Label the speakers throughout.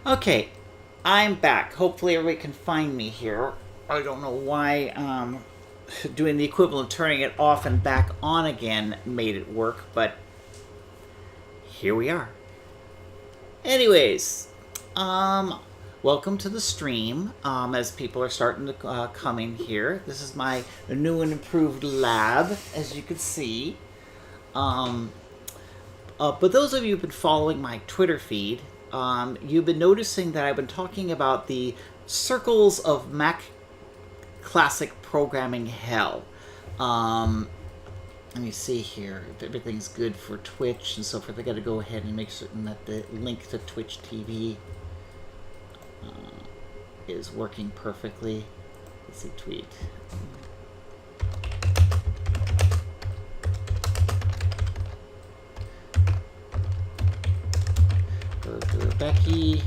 Speaker 1: Okay, I'm back. Hopefully everybody can find me here. I don't know why doing the equivalent of turning it off and back on again made it work, but here we are. Anyways, welcome to the stream. As people are starting to come in here, this is my new and improved lab, as you can see. But those of you who've been following my Twitter feed, you've been noticing that I've been talking about the circles of Mac classic programming hell. Let me see here if everything's good for Twitch and so forth. I got to go ahead and make certain that the link to Twitch TV is working perfectly. Let's see, tweet. Burger Becky.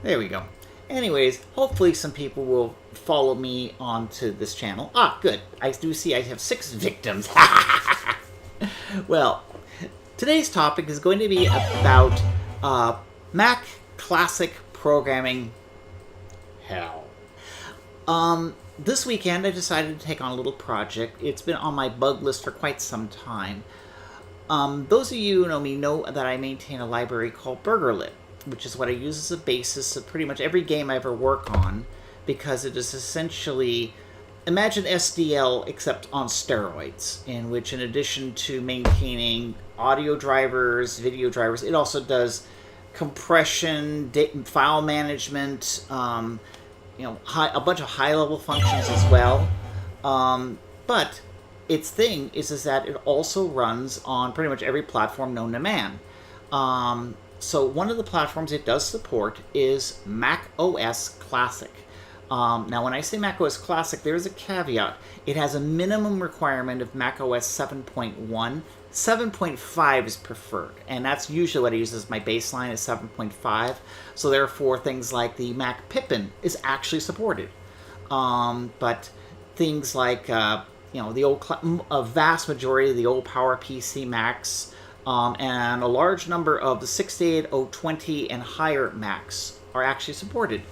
Speaker 1: There we go. Anyways, hopefully some people will follow me onto this channel. Ah, good. I do see I have 6 victims. Well, today's topic is going to be about Mac classic programming hell. This weekend I decided to take on a little project. It's been on my bug list for quite some time. Those of you who know me know that I maintain a library called BurgerLib, which is what I use as a basis of pretty much every game I ever work on, because it is essentially, imagine SDL except on steroids, in which in addition to maintaining audio drivers, video drivers, it also does compression, file management, a bunch of high-level functions as well. But its thing is that it also runs on pretty much every platform known to man. So one of the platforms it does support is Mac OS Classic. Now, when I say Mac OS Classic, there's a caveat. It has a minimum requirement of Mac OS 7.1. 7.5 is preferred, and that's usually what I use as my baseline is 7.5. So therefore, things like the Mac Pippin is actually supported. But things like the old, a vast majority of the old PowerPC Macs, and a large number of the 68020 and higher Macs are actually supported.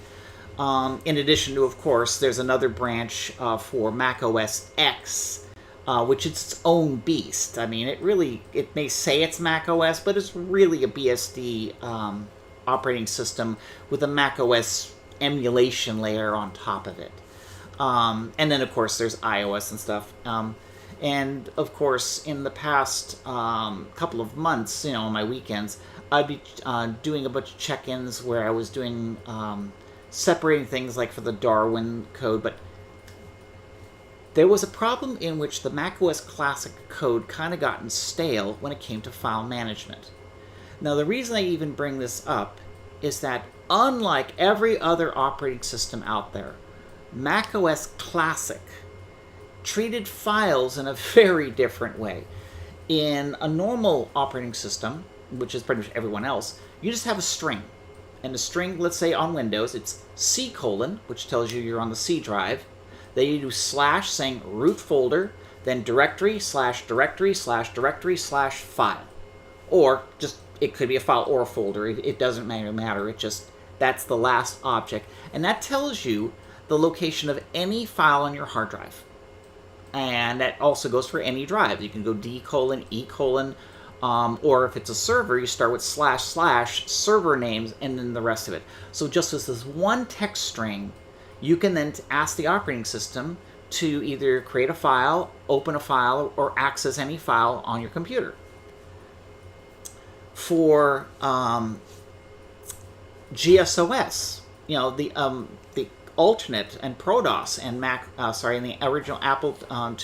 Speaker 1: In addition to, of course, there's another branch for Mac OS X, which is its own beast. I mean, it may say it's Mac OS, but it's really a BSD operating system with a Mac OS emulation layer on top of it. And then, of course, there's iOS and stuff. And, of course, in the past couple of months, on my weekends, I'd be doing a bunch of check-ins where I was doing separating things like for the Darwin code. But there was a problem in which the macOS Classic code kind of gotten stale when it came to file management. Now, the reason I even bring this up is that unlike every other operating system out there, macOS Classic treated files in a very different way. In a normal operating system, which is pretty much everyone else, you just have a string. And the string, let's say on Windows, it's C:, which tells you you're on the C drive. Then you do slash saying root folder, then directory / directory / directory / file. Or just, it could be a file or a folder. It doesn't matter. It just, that's the last object. And that tells you the location of any file on your hard drive. And that also goes for any drive. You can go D:, E:, or if it's a server, you start with / server names and then the rest of it. So just as this one text string, you can then ask the operating system to either create a file, open a file, or access any file on your computer. For GSOS, the alternate and ProDOS and and the original Apple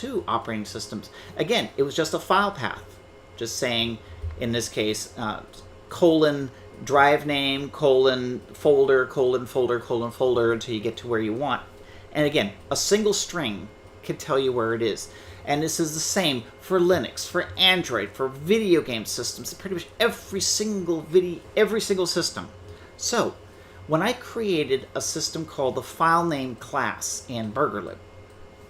Speaker 1: II operating systems. Again, it was just a file path, just saying, in this case, drive name, folder, folder, until you get to where you want. And again, a single string can tell you where it is. And this is the same for Linux, for Android, for video game systems, pretty much every single system. So, when I created a system called the file name class in BurgerLib,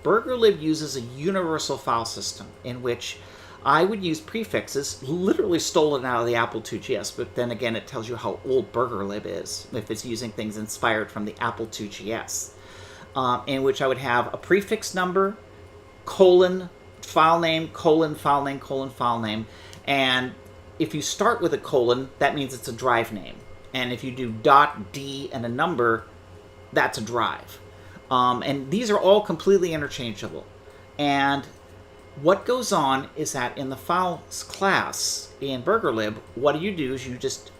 Speaker 1: BurgerLib uses a universal file system in which I would use prefixes, literally stolen out of the Apple IIgs, but then again, it tells you how old BurgerLib is, if it's using things inspired from the Apple IIgs, in which I would have a prefix number, colon, file name, colon, file name, colon, file name, and if you start with a colon, that means it's a drive name, and if you do .d and a number, that's a drive. And these are all completely interchangeable, and what goes on is that in the files class in BurgerLib, what you do is you just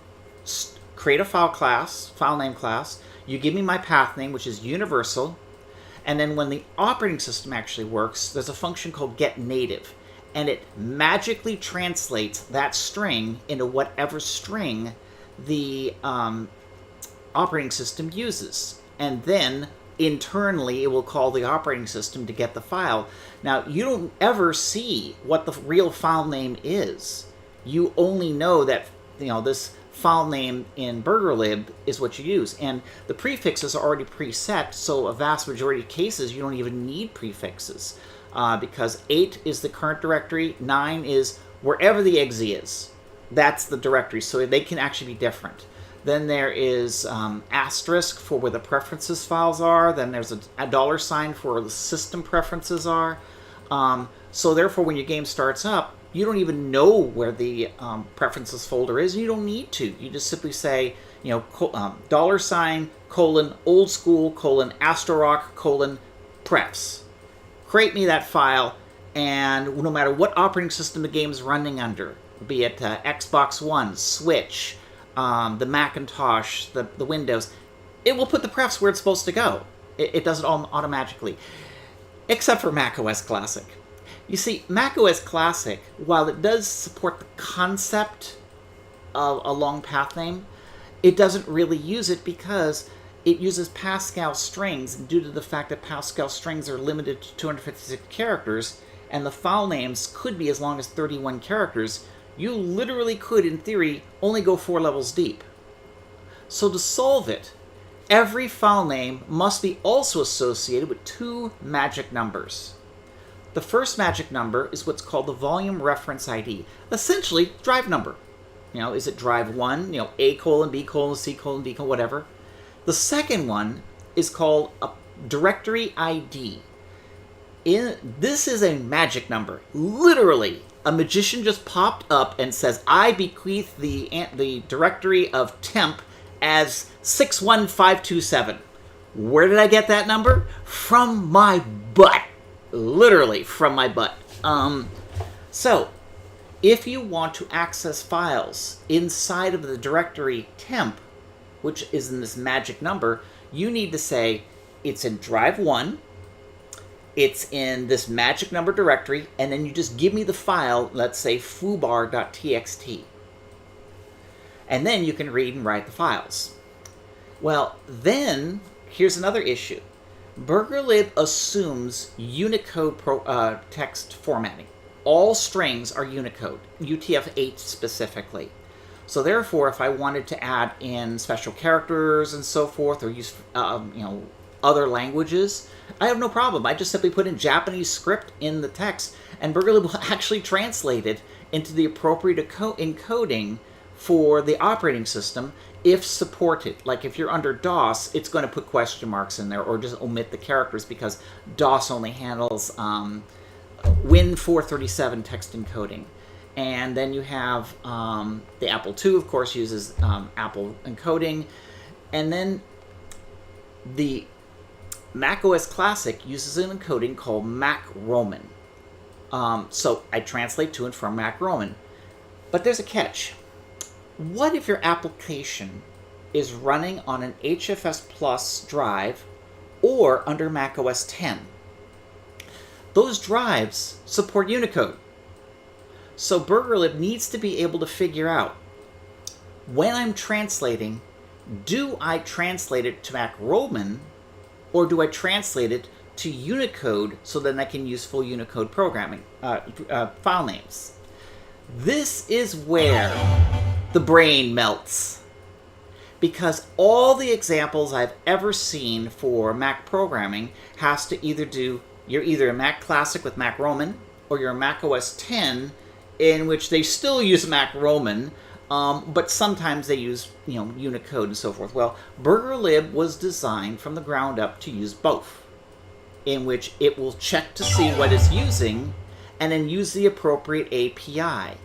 Speaker 1: create a file name class, you give me my path name, which is universal, and then when the operating system actually works, there's a function called getNative, and it magically translates that string into whatever string the operating system uses. And then internally, it will call the operating system to get the file. Now, you don't ever see what the real file name is. You only know that, this file name in BurgerLib is what you use. And the prefixes are already preset, so a vast majority of cases, you don't even need prefixes. Because 8 is the current directory, 9 is wherever the exe is. That's the directory, so they can actually be different. Then there is asterisk for where the preferences files are. Then there's a $sign for where the system preferences are. So therefore, when your game starts up, you don't even know where the preferences folder is. And you don't need to. You just simply say, $sign, colon, old school, colon, astrorock, colon, prefs. Create me that file, and no matter what operating system the game is running under, be it Xbox One, Switch, the Macintosh, the Windows, it will put the prefs where it's supposed to go. It does it all automatically, except for macOS Classic. You see, macOS Classic, while it does support the concept of a long path name, it doesn't really use it because it uses Pascal strings, and due to the fact that Pascal strings are limited to 256 characters, and the file names could be as long as 31 characters, you literally could, in theory, only go 4 levels deep. So to solve it, every file name must be also associated with 2 magic numbers. The first magic number is what's called the volume reference ID, essentially drive number. Is it drive 1, A colon, B colon, C colon, D colon, whatever. The second one is called a directory ID. This is a magic number. Literally, a magician just popped up and says, I bequeath the directory of temp as 61527. Where did I get that number? From my butt. Literally, from my butt. So, if you want to access files inside of the directory temp, which is in this magic number, you need to say, it's in drive 1, it's in this magic number directory, and then you just give me the file, let's say foobar.txt. And then you can read and write the files. Well, then, here's another issue. BurgerLib assumes Unicode text formatting. All strings are Unicode, UTF-8 specifically. So therefore, if I wanted to add in special characters and so forth, or use other languages, I have no problem. I just simply put in Japanese script in the text, and BurgerLib will actually translate it into the appropriate encoding for the operating system if supported. Like if you're under DOS, it's going to put question marks in there or just omit the characters because DOS only handles Win437 text encoding. And then you have the Apple II, of course, uses Apple encoding. And then the macOS Classic uses an encoding called Mac Roman. So I translate to and from Mac Roman. But there's a catch. What if your application is running on an HFS Plus drive or under macOS 10? Those drives support Unicode. So BurgerLib needs to be able to figure out, when I'm translating, do I translate it to Mac Roman or do I translate it to Unicode so then I can use full Unicode programming, file names? This is where the brain melts. Because all the examples I've ever seen for Mac programming has to either do, you're either a Mac Classic with Mac Roman or you're a Mac OS 10 in which they still use Mac Roman, but sometimes they use, Unicode and so forth. Well, BurgerLib was designed from the ground up to use both, in which it will check to see what it's using and then use the appropriate API.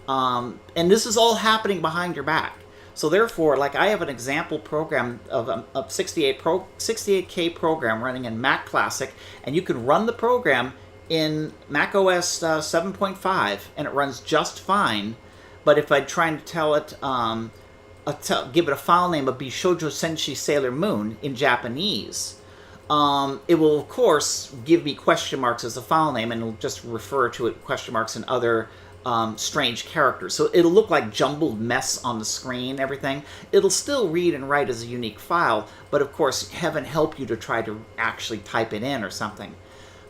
Speaker 1: And this is all happening behind your back. So therefore, like I have an example program of a 68K program running in Mac Classic, and you can run the program in Mac OS 7.5, and it runs just fine. But if I try to tell it, give it a file name of Bishoujo Senshi Sailor Moon in Japanese, it will, of course, give me question marks as a file name, and it'll just refer to it question marks and other strange characters. So it'll look like jumbled mess on the screen, everything. It'll still read and write as a unique file, but of course, heaven help you to try to actually type it in or something.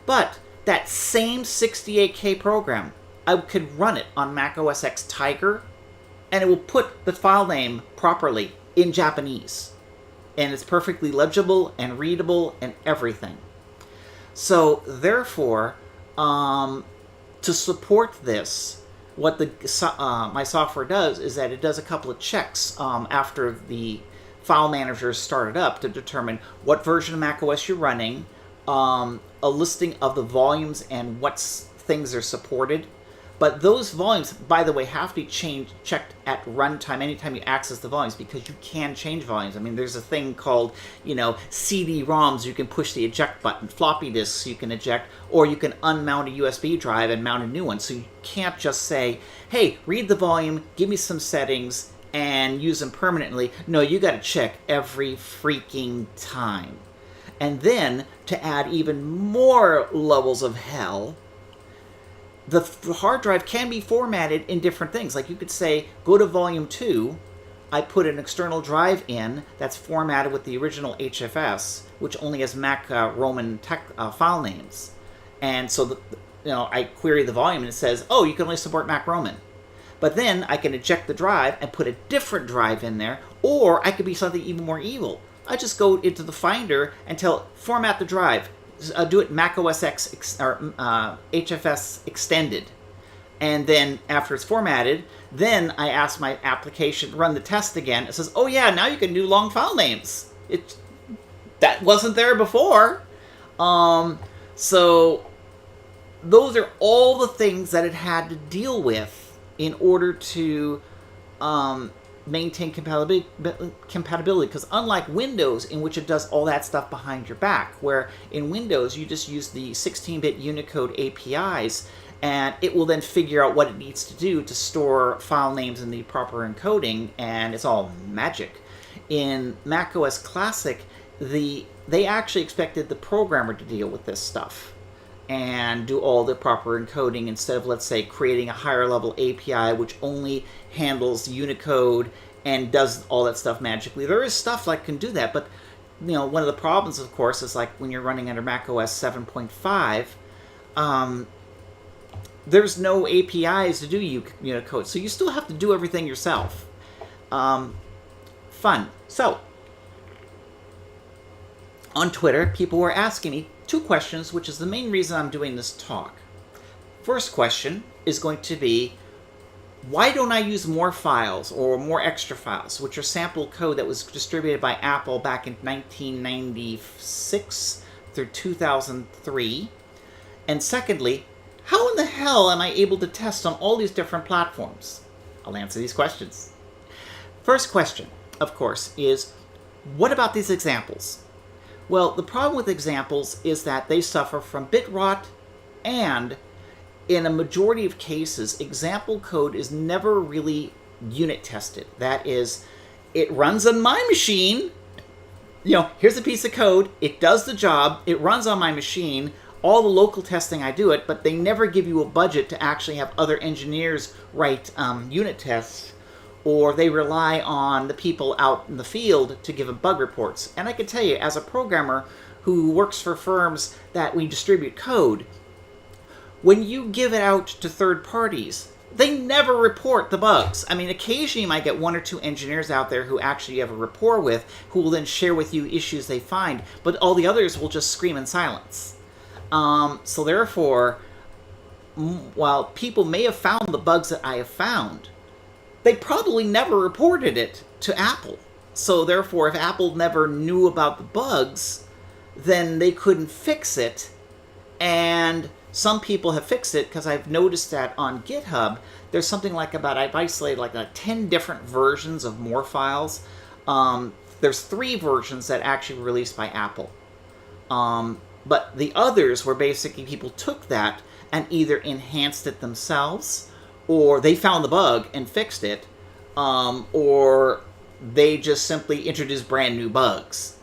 Speaker 1: But that same 68K program, I could run it on Mac OS X Tiger, and it will put the file name properly in Japanese. And it's perfectly legible and readable and everything. So therefore, to support this, what my software does is that it does a couple of checks after the file manager is started up to determine what version of macOS you're running, a listing of the volumes and what things are supported. But those volumes, by the way, have to be checked at runtime anytime you access the volumes, because you can change volumes. I mean, there's a thing called, CD-ROMs. You can push the eject button. Floppy disks you can eject, or you can unmount a USB drive and mount a new one. So you can't just say, hey, read the volume, give me some settings, and use them permanently. No, you got to check every freaking time. And then, to add even more levels of hell, the hard drive can be formatted in different things. Like you could say, go to volume 2, I put an external drive in that's formatted with the original HFS, which only has Mac Roman file names. And so, I query the volume and it says, oh, you can only support Mac Roman. But then I can eject the drive and put a different drive in there, or I could be something even more evil. I just go into the Finder and tell it, format the drive. Do it Mac OS X or HFS extended, and then after it's formatted, then I ask my application to run the test again. It says, "Oh yeah, now you can do long file names." That wasn't there before. So those are all the things that it had to deal with in order to maintain compatibility, because unlike Windows, in which it does all that stuff behind your back, where in Windows you just use the 16-bit Unicode APIs, and it will then figure out what it needs to do to store file names in the proper encoding, and it's all magic. In Mac OS Classic, they actually expected the programmer to deal with this stuff and do all the proper encoding instead of, let's say, creating a higher level API which only handles Unicode and does all that stuff magically. There is stuff like can do that, but one of the problems, of course, is like when you're running under Mac OS 7.5, there's no APIs to do Unicode, so you still have to do everything yourself. Fun. So, on Twitter, people were asking me 2 questions, which is the main reason I'm doing this talk. First question is going to be, why don't I use more files or more extra files, which are sample code that was distributed by Apple back in 1996 through 2003? And secondly, how in the hell am I able to test on all these different platforms? I'll answer these questions. First question, of course, is what about these examples? Well, the problem with examples is that they suffer from bit rot, and in a majority of cases, example code is never really unit tested. That is, it runs on my machine. Here's a piece of code. It does the job. It runs on my machine. All the local testing, I do it, but they never give you a budget to actually have other engineers write unit tests, or they rely on the people out in the field to give them bug reports. And I can tell you, as a programmer who works for firms that we distribute code, when you give it out to third parties, they never report the bugs. I mean, occasionally you might get 1 or 2 engineers out there who actually you have a rapport with, who will then share with you issues they find, but all the others will just scream in silence. So therefore, while people may have found the bugs that I have found, they probably never reported it to Apple. So therefore, if Apple never knew about the bugs, then they couldn't fix it. And some people have fixed it, because I've noticed that on GitHub, there's something like I've isolated like 10 different versions of more files. There's 3 versions that actually were released by Apple. But the others were basically people took that and either enhanced it themselves, or they found the bug and fixed it, or they just simply introduced brand new bugs.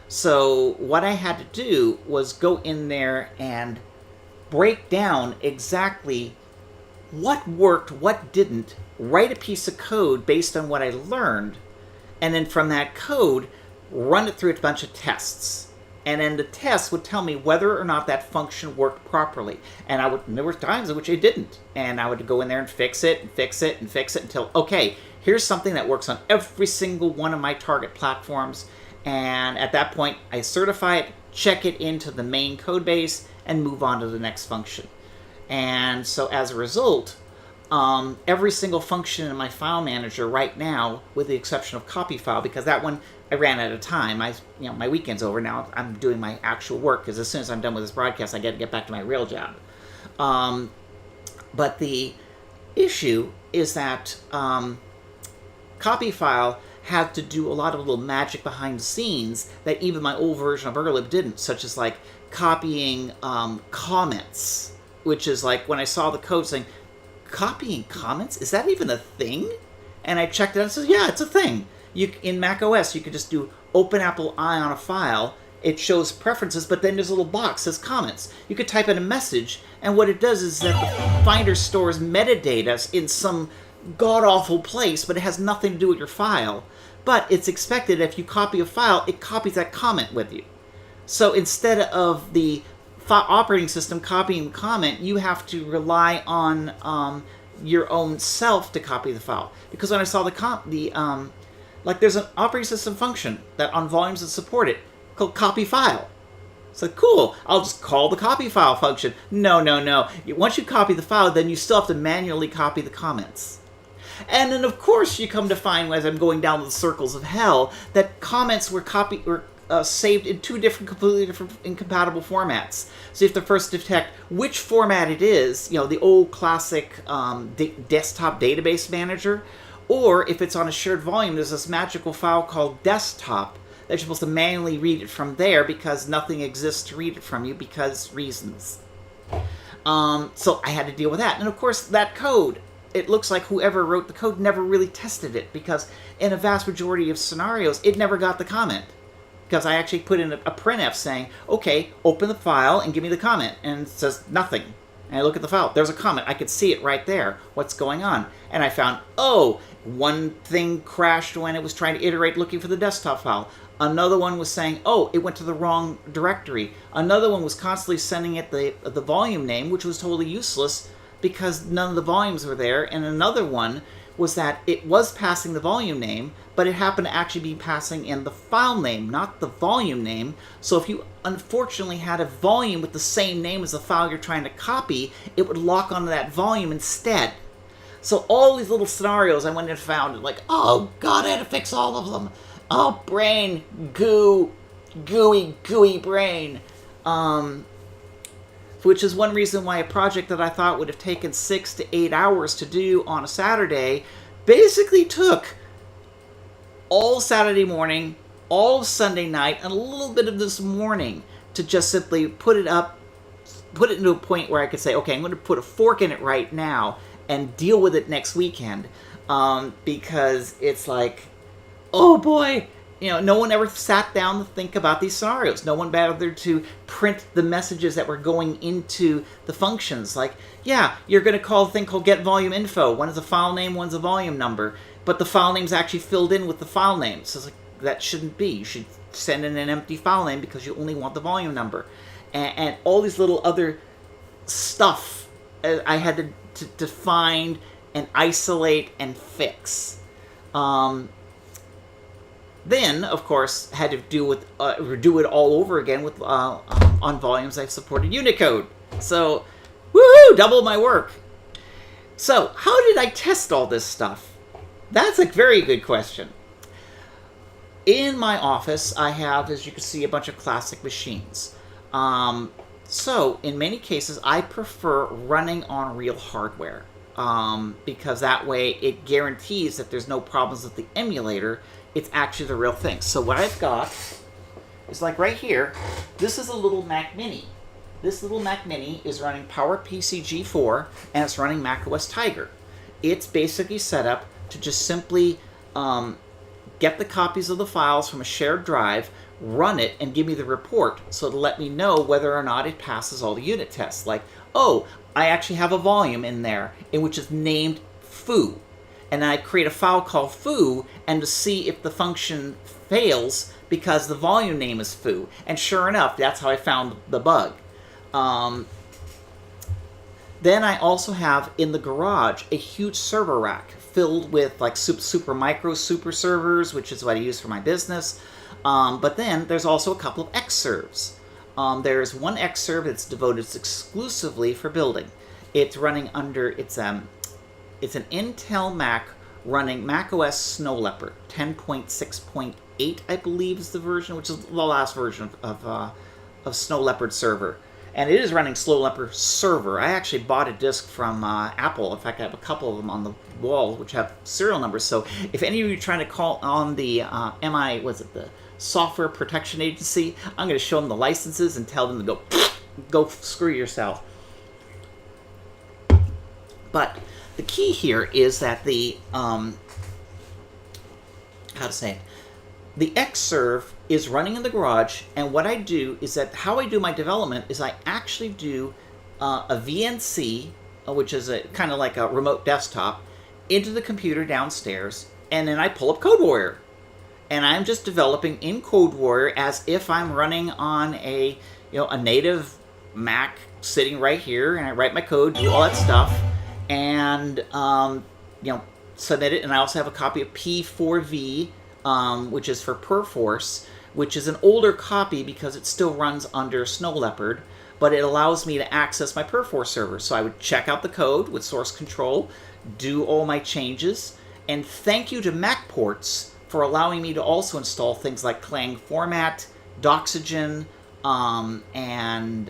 Speaker 1: So what I had to do was go in there and break down exactly what worked, what didn't, write a piece of code based on what I learned, and then from that code, run it through a bunch of tests. And then the test would tell me whether or not that function worked properly. And there were times in which it didn't. And I would go in there and fix it, and fix it, and fix it until, okay, here's something that works on every single one of my target platforms. And at that point, I certify it, check it into the main code base, and move on to the next function. And so as a result, every single function in my file manager right now, with the exception of copy file, because that one I ran out of time. My weekend's over now. I'm doing my actual work, because as soon as I'm done with this broadcast, I got to get back to my real job. But the issue is that copy file had to do a lot of little magic behind the scenes that even my old version of BurgerLib didn't, such as like copying comments, which is like when I saw the code saying, copying comments? Is that even a thing? And I checked it out and it says, yeah, it's a thing. In Mac OS, you could just do Open Apple I on a file. It shows preferences, but then there's a little box that says comments. You could type in a message, and what it does is that the Finder stores metadata in some god-awful place, but it has nothing to do with your file. But it's expected if you copy a file, it copies that comment with you. So instead of the operating system copying the comment, you have to rely on your own self to copy the file. Because when I saw like there's an operating system function that on volumes that support it called copy file. It's like, cool, I'll just call the copy file function. No. Once you copy the file, then you still have to manually copy the comments. And then, of course, you come to find, as I'm going down the circles of hell, that comments were saved in 2 completely different incompatible formats. So you have to first detect which format it is, the old classic desktop database manager, or if it's on a shared volume, there's this magical file called desktop that you're supposed to manually read it from there because nothing exists to read it from you because reasons. So I had to deal with that. And of course, that code, it looks like whoever wrote the code never really tested it, because in a vast majority of scenarios, it never got the comment. Because I actually put in a printf saying, okay, open the file and give me the comment. And it says nothing. And I look at the file. There's a comment. I could see it right there. What's going on? And I found, one thing crashed when it was trying to iterate looking for the desktop file. Another one was saying, it went to the wrong directory. Another one was constantly sending it the volume name, which was totally useless because none of the volumes were there. And another one was that it was passing the volume name, but it happened to actually be passing in the file name, not the volume name. So if you unfortunately had a volume with the same name as the file you're trying to copy, it would lock onto that volume instead. So all these little scenarios I went and found, like, oh god, I had to fix all of them. Oh, brain, gooey brain. Which is one reason why a project that I thought would have taken 6 to 8 hours to do on a Saturday basically took all Saturday morning, all Sunday night, and a little bit of this morning to just simply put it into a point where I could say, okay, I'm going to put a fork in it right now and deal with it next weekend. Because it's like, oh boy, no one ever sat down to think about these scenarios. No one bothered to print the messages that were going into the functions. Like, yeah, you're going to call a thing called getVolumeInfo. One is a file name, one's a volume number. But the file name's actually filled in with the file name. So it's like, that shouldn't be. You should send in an empty file name because you only want the volume number. And all these little other stuff I had to find and isolate and fix. Then, of course, had to do it all over again with on volumes I've supported Unicode. So, woohoo! Woohoo! Double my work. So, how did I test all this stuff? That's a very good question. In my office, I have, as you can see, a bunch of classic machines. So, in many cases, I prefer running on real hardware. Because that way it guarantees that there's no problems with the emulator. It's actually the real thing. So what I've got is like right here, this is a little Mac Mini. This little Mac Mini is running PowerPC G4 and it's running macOS Tiger. It's basically set up to just simply get the copies of the files from a shared drive, run it, and give me the report so to let me know whether or not it passes all the unit tests. Like, oh, I actually have a volume in there in which is named foo. And then I create a file called foo and to see if the function fails because the volume name is foo. And sure enough, that's how I found the bug. Then I also have in the garage a huge server rack filled with like super micro super servers, which is what I use for my business. But then there's also a couple of Xserves. There's one Xserve that's devoted exclusively for building. It's running under, it's an Intel Mac running macOS Snow Leopard 10.6.8, I believe is the version, which is the last version of Snow Leopard server. And it is running Snow Leopard server. I actually bought a disk from Apple. In fact, I have a couple of them on the wall, which have serial numbers. So if any of you are trying to call on the the Software Protection Agency, I'm going to show them the licenses and tell them to go screw yourself. But the key here is that the the Xserve is running in the garage, and what I do is that how I do my development is I actually do a VNC, which is a kind of like a remote desktop, into the computer downstairs, and then I pull up CodeWarrior. And I'm just developing in CodeWarrior as if I'm running on a native Mac sitting right here, and I write my code, do all that stuff, and submit it. And I also have a copy of P4V, which is for Perforce, which is an older copy because it still runs under Snow Leopard, but it allows me to access my Perforce server. So I would check out the code with source control, do all my changes, and thank you to MacPorts for allowing me to also install things like Clang Format, Doxygen, and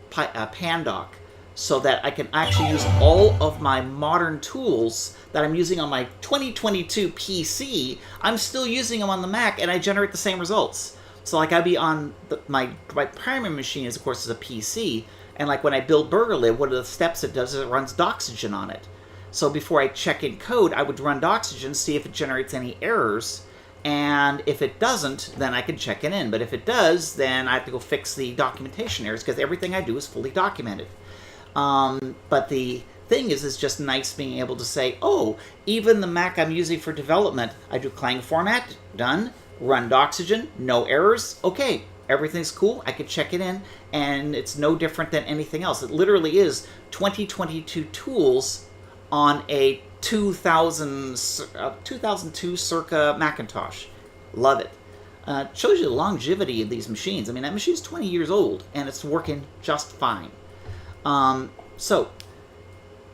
Speaker 1: Pandoc, so that I can actually use all of my modern tools that I'm using on my 2022 PC. I'm still using them on the Mac, and I generate the same results. So like I'd be on my primary machine is, of course, is a PC, and like when I build BurgerLib, one of the steps it does is it runs Doxygen on it. So before I check in code, I would run Doxygen, see if it generates any errors, and if it doesn't, then I can check it in. But if it does, then I have to go fix the documentation errors, because everything I do is fully documented. But the thing is, it's just nice being able to say, oh, even the Mac I'm using for development, I do Clang Format, done, run Doxygen, no errors, okay, everything's cool, I can check it in, and it's no different than anything else. It literally is 2022 tools on a 2002 circa Macintosh. Love it. Shows you the longevity of these machines. I mean, that machine's 20 years old, and it's working just fine. So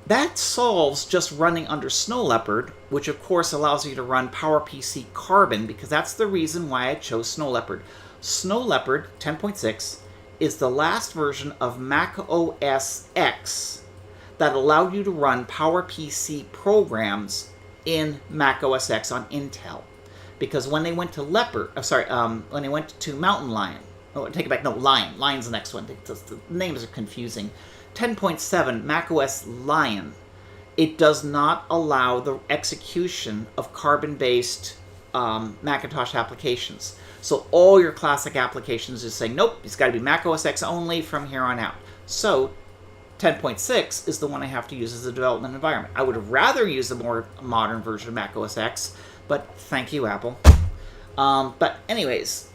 Speaker 1: that solves just running under Snow Leopard, which of course allows you to run PowerPC Carbon, because that's the reason why I chose Snow Leopard. Snow Leopard 10.6 is the last version of Mac OS X that allowed you to run PowerPC programs in Mac OS X on Intel. Because when they went to when they went to Mountain Lion, take it back, no, Lion. Lion's the next one. The names are confusing. 10.7, Mac OS Lion, it does not allow the execution of Carbon-based Macintosh applications. So all your classic applications is saying, nope, it's got to be Mac OS X only from here on out. So 10.6 is the one I have to use as a development environment. I would rather use a more modern version of Mac OS X, but thank you, Apple. But anyways,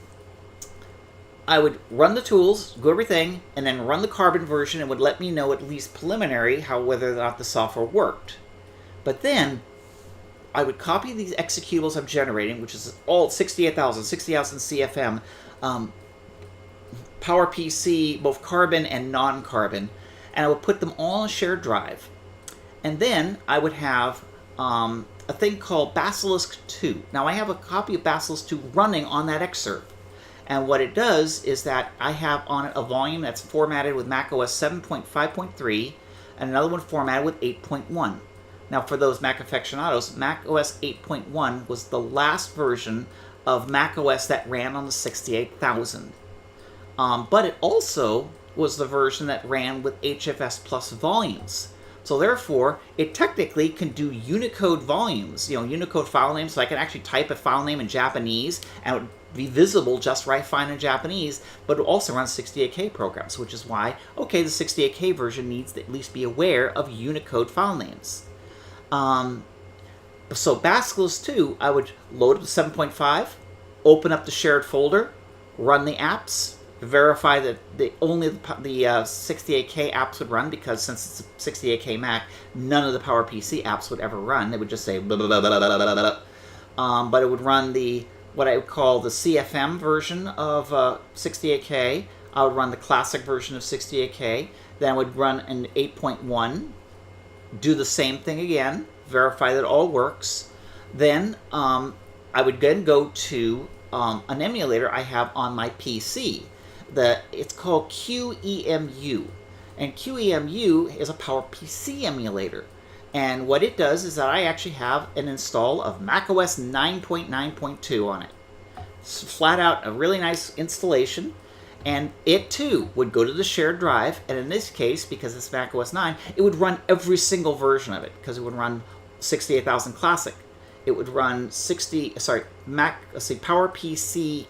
Speaker 1: I would run the tools, do everything, and then run the Carbon version, and would let me know at least preliminary whether or not the software worked. But then I would copy these executables I'm generating, which is all 60,000 CFM, PowerPC, both Carbon and non-Carbon, and I would put them all on a shared drive. And then I would have a thing called Basilisk 2. Now I have a copy of Basilisk 2 running on that Xserve. And what it does is that I have on it a volume that's formatted with macOS 7.5.3 and another one formatted with 8.1. Now for those Mac aficionados, macOS 8.1 was the last version of macOS that ran on the 68,000. But it also was the version that ran with HFS Plus volumes. So therefore, it technically can do Unicode volumes, Unicode file names, so I can actually type a file name in Japanese and it would be visible just right fine in Japanese, but it also runs 68K programs, which is why, okay, the 68K version needs to at least be aware of Unicode file names. So Basilisk 2, I would load up the 7.5, open up the shared folder, run the apps, verify that only the 68K apps would run, because since it's a 68K Mac, none of the PowerPC apps would ever run. They would just say blah, blah, blah, blah, blah, blah, blah. But it would run what I would call the CFM version of 68K. I would run the classic version of 68K. Then I would run an 8.1, do the same thing again, verify that it all works. Then I would then go to an emulator I have on my PC. It's called QEMU, and QEMU is a PowerPC emulator. And what it does is that I actually have an install of macOS 9.9.2 on it. It's flat out a really nice installation, and it too would go to the shared drive, and in this case, because it's macOS 9, it would run every single version of it, because it would run 68,000 Classic. It would run PowerPC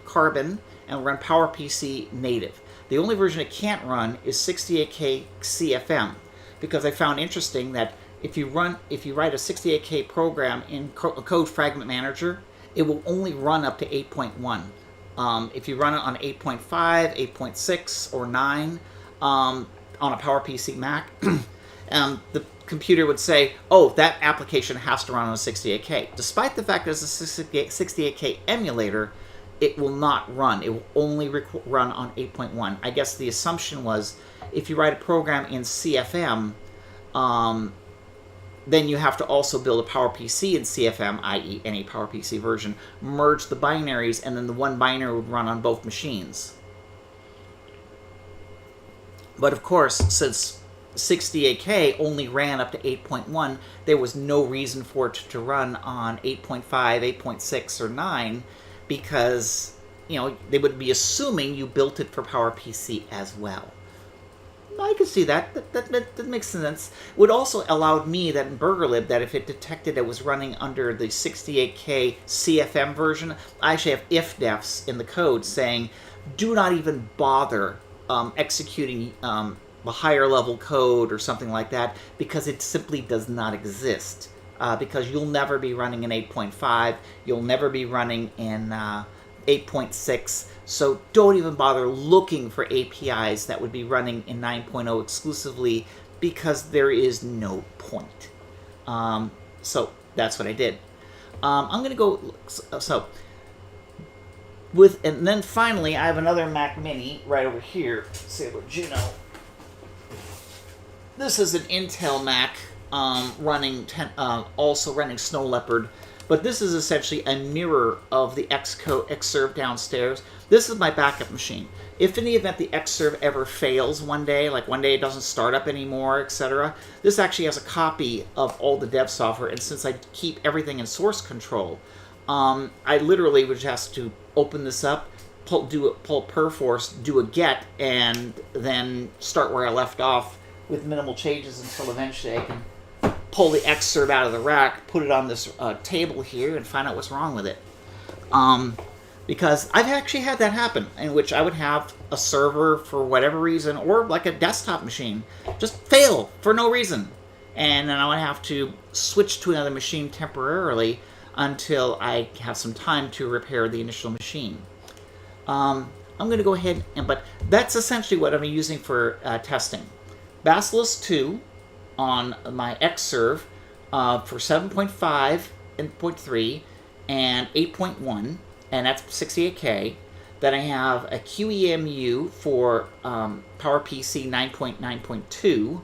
Speaker 1: Carbon, and run PowerPC Native. The only version it can't run is 68K CFM, because I found interesting that if you write a 68K program in Code Fragment Manager, it will only run up to 8.1. If you run it on 8.5, 8.6, or 9 on a PowerPC Mac, the computer would say, oh, that application has to run on a 68K. Despite the fact that it's a 68K emulator, it will not run. It will only run on 8.1. I guess the assumption was if you write a program in CFM, then you have to also build a PowerPC in CFM, i.e. any PowerPC version, merge the binaries, and then the one binary would run on both machines. But of course, since 68K only ran up to 8.1, there was no reason for it to run on 8.5, 8.6, or 9, because, they would be assuming you built it for PowerPC as well. I can see that. That makes sense. It would also allow me that in BurgerLib, that if it detected it was running under the 68K CFM version, I actually have if-defs in the code saying, do not even bother executing the higher level code or something like that, because it simply does not exist. Because you'll never be running in 8.5, you'll never be running in 8.6, so don't even bother looking for APIs that would be running in 9.0 exclusively, because there is no point. So that's what I did. I'm going to go, and then finally I have another Mac Mini right over here. Let's see about Juno. This is an Intel Mac also running Snow Leopard, but this is essentially a mirror of the Xserve downstairs. This is my backup machine. If in the event the Xserve ever fails one day, like one day it doesn't start up anymore, etc., this actually has a copy of all the dev software, and since I keep everything in source control, I literally would just have to open this up, pull perforce, do a get, and then start where I left off with minimal changes until eventually I can pull the Xserve out of the rack, put it on this table here, and find out what's wrong with it. Because I've actually had that happen, in which I would have a server for whatever reason, or like a desktop machine, just fail for no reason. And then I would have to switch to another machine temporarily until I have some time to repair the initial machine. I'm going to go ahead, but that's essentially what I'm using for testing. Basilisk 2 on my Xserve for 7.5 and 0.3 and 8.1, and that's 68K. Then I have a QEMU for PowerPC 9.9.2.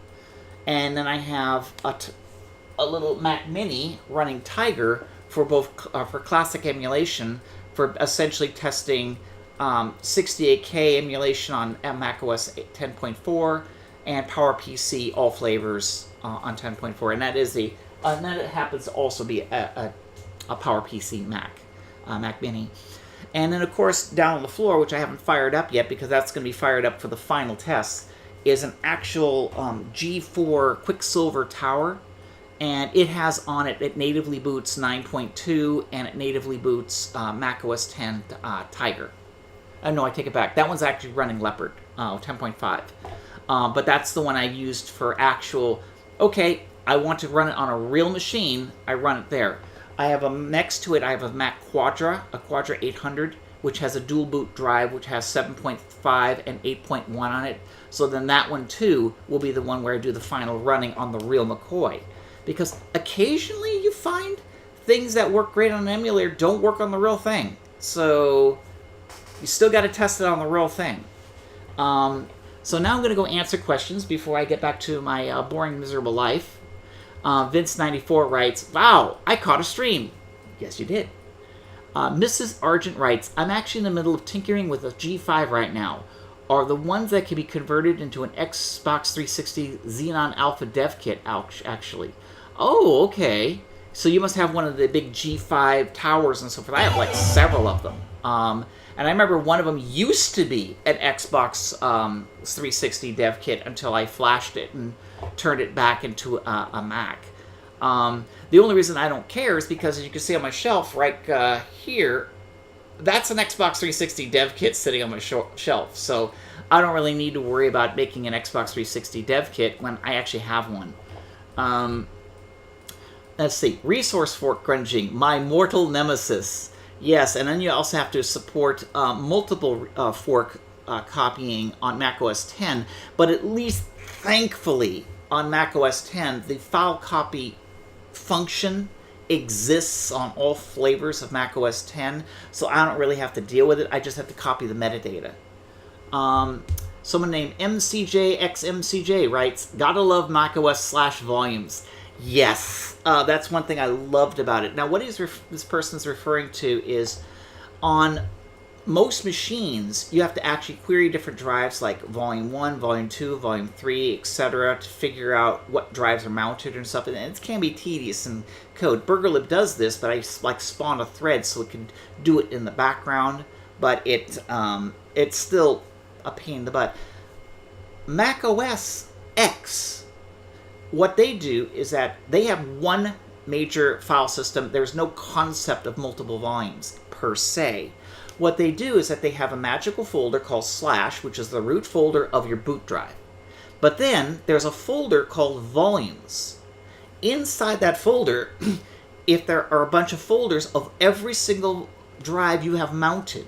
Speaker 1: And then I have a little Mac Mini running Tiger for both for classic emulation, for essentially testing 68K emulation on macOS 10.4 and PowerPC all flavors on 10.4, and that is and that happens to also be a PowerPC Mac Mini. And then of course down on the floor, which I haven't fired up yet because that's going to be fired up for the final test, is an actual G4 Quicksilver Tower, and it has on it, it natively boots 9.2 and it natively boots macOS 10 Tiger. No, I take it back. That one's actually running Leopard 10.5. But that's the one I used for actual, okay, I want to run it on a real machine, I run it there. I have next to it, I have a Mac Quadra, a Quadra 800, which has a dual boot drive, which has 7.5 and 8.1 on it. So then that one too will be the one where I do the final running on the real McCoy. Because occasionally you find things that work great on an emulator don't work on the real thing. So you still got to test it on the real thing. So now I'm going to go answer questions before I get back to my boring, miserable life. Vince94 writes, wow, I caught a stream. Yes, you did. Mrs. Argent writes, I'm actually in the middle of tinkering with a G5 right now. Are the ones that can be converted into an Xbox 360 Xenon Alpha Dev Kit, actually? Oh, okay. So you must have one of the big G5 towers and so forth. I have like several of them. And I remember one of them used to be an Xbox 360 Dev Kit until I flashed it and turned it back into a Mac. The only reason I don't care is because, as you can see on my shelf right here, that's an Xbox 360 Dev Kit sitting on my shelf. So I don't really need to worry about making an Xbox 360 Dev Kit when I actually have one. Let's see. Resource fork grunging, my mortal nemesis. Yes, and then you also have to support multiple fork copying on macOS 10, but at least, thankfully, on macOS 10, the file copy function exists on all flavors of macOS 10, so I don't really have to deal with it. I just have to copy the metadata. Someone named MCJXMCJ writes, gotta love macOS /volumes. Yes, that's one thing I loved about it. Now, what this person's referring to is on most machines, you have to actually query different drives like Volume 1, Volume 2, Volume 3, etc. to figure out what drives are mounted and stuff. And it can be tedious in code. BurgerLib does this, but I like spawn a thread so it can do it in the background. But it's still a pain in the butt. Mac OS X, what they do is that they have one major file system. There's no concept of multiple volumes per se. What they do is that they have a magical folder called /, which is the root folder of your boot drive. But then there's a folder called volumes. Inside that folder, if there are a bunch of folders of every single drive you have mounted.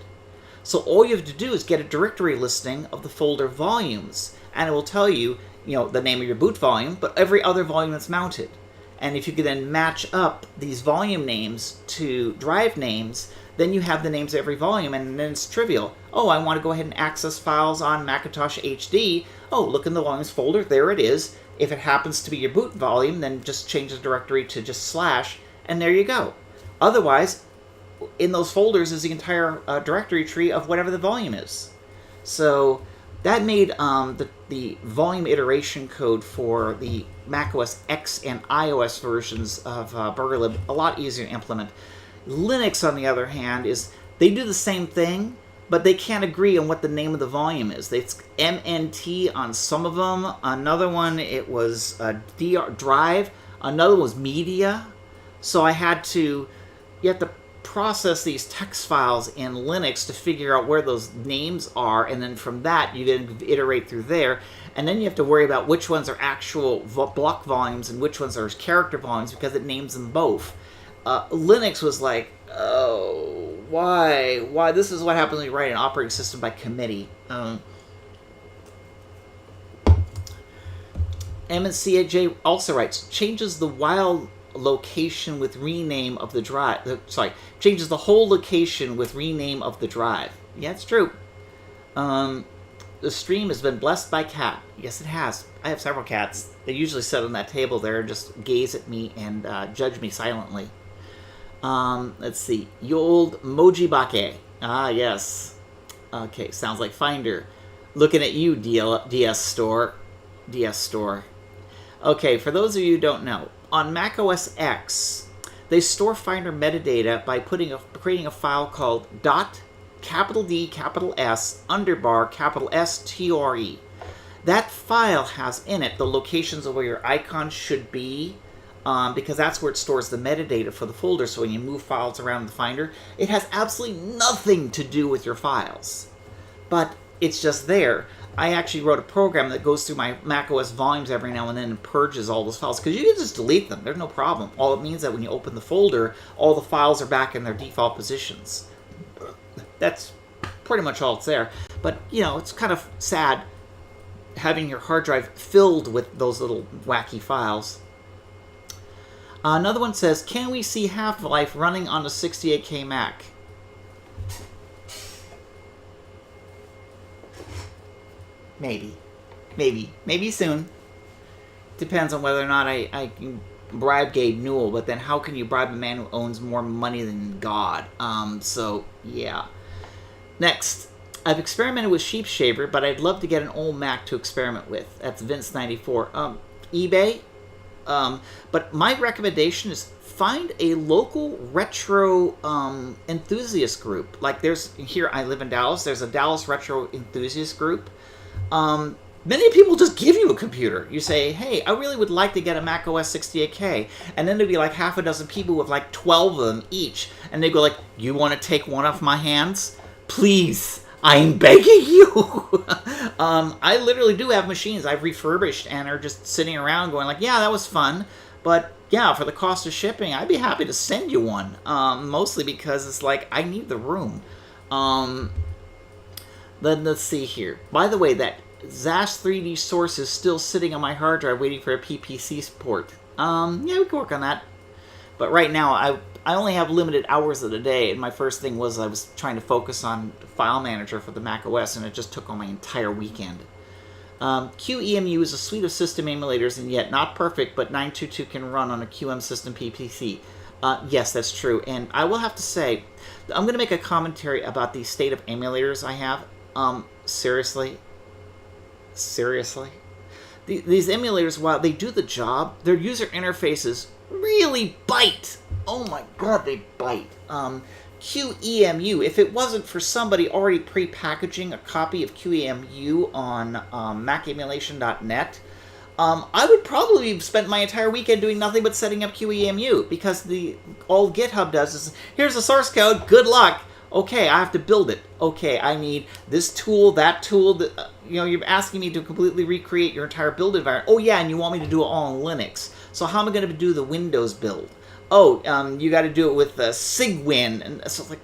Speaker 1: So all you have to do is get a directory listing of the folder volumes, and it will tell you, the name of your boot volume, but every other volume that's mounted. And if you can then match up these volume names to drive names, then you have the names of every volume, and then it's trivial. Oh, I want to go ahead and access files on Macintosh HD. Oh, look in the volumes folder, there it is. If it happens to be your boot volume, then just change the directory to just /, and there you go. Otherwise, in those folders is the entire directory tree of whatever the volume is. So that made the volume iteration code for the macOS X and iOS versions of BurgerLib a lot easier to implement. Linux, on the other hand, they do the same thing, but they can't agree on what the name of the volume is. It's MNT on some of them. Another one, it was drive. Another was media. So you have to process these text files in Linux to figure out where those names are, and then from that you then iterate through there, and then you have to worry about which ones are actual block volumes and which ones are character volumes because it names them both. Linux was like, oh, why? This is what happens when you write an operating system by committee. MCAJ also writes, changes the while location with rename of the drive. Changes the whole location with rename of the drive. Yeah, it's true. The stream has been blessed by cat. Yes, it has. I have several cats. They usually sit on that table there and just gaze at me and judge me silently. Let's see. Yold Mojibake. Ah, yes. Okay, sounds like Finder. Looking at you, DS Store. DS Store. Okay, for those of you who don't know, on Mac OS X, they store Finder metadata by creating a file called .D S underbar STRE. That file has in it the locations of where your icons should be, because that's where it stores the metadata for the folder. So when you move files around the Finder, it has absolutely nothing to do with your files, but it's just there. I actually wrote a program that goes through my macOS volumes every now and then and purges all those files, because you can just delete them. There's no problem. All it means is that when you open the folder, all the files are back in their default positions. That's pretty much all it's there. But, you know, it's kind of sad having your hard drive filled with those little wacky files. Another one says, can we see Half-Life running on a 68K Mac? Maybe soon. Depends on whether or not I can bribe Gabe Newell, but then how can you bribe a man who owns more money than God? So, yeah. Next, I've experimented with Sheep Shaver, but I'd love to get an old Mac to experiment with. That's Vince94. eBay? But my recommendation is find a local retro enthusiast group. Like here I live in Dallas, there's a Dallas Retro Enthusiast group. Many people just give you a computer. You say, hey, I really would like to get a Mac OS 68K. And then there'd be like half a dozen people with like 12 of them each. And they go like, you want to take one off my hands? Please, I'm begging you. I literally do have machines I've refurbished and are just sitting around going like, yeah, that was fun. But yeah, for the cost of shipping, I'd be happy to send you one. Mostly because it's like, I need the room. Then let's see here. By the way, that ZASH 3D source is still sitting on my hard drive waiting for a PPC support. Yeah, we can work on that. But right now, I only have limited hours of the day, and my first thing was I was trying to focus on File Manager for the Mac OS, and it just took all my entire weekend. QEMU is a suite of system emulators, and yet not perfect, but 922 can run on a QM system PPC. Yes, that's true. And I will have to say, I'm going to make a commentary about the state of emulators I have. Seriously? These emulators, while they do the job, their user interfaces really bite. Oh my god, they bite. QEMU, if it wasn't for somebody already pre-packaging a copy of QEMU on macemulation.net, I would probably have spent my entire weekend doing nothing but setting up QEMU, because all GitHub does is, here's the source code, good luck. Okay, I have to build it. Okay, I need this tool, that tool. You're asking me to completely recreate your entire build environment. Oh yeah, and you want me to do it all on Linux. So how am I going to do the Windows build? Oh, you got to do it with Cygwin. And so it's like,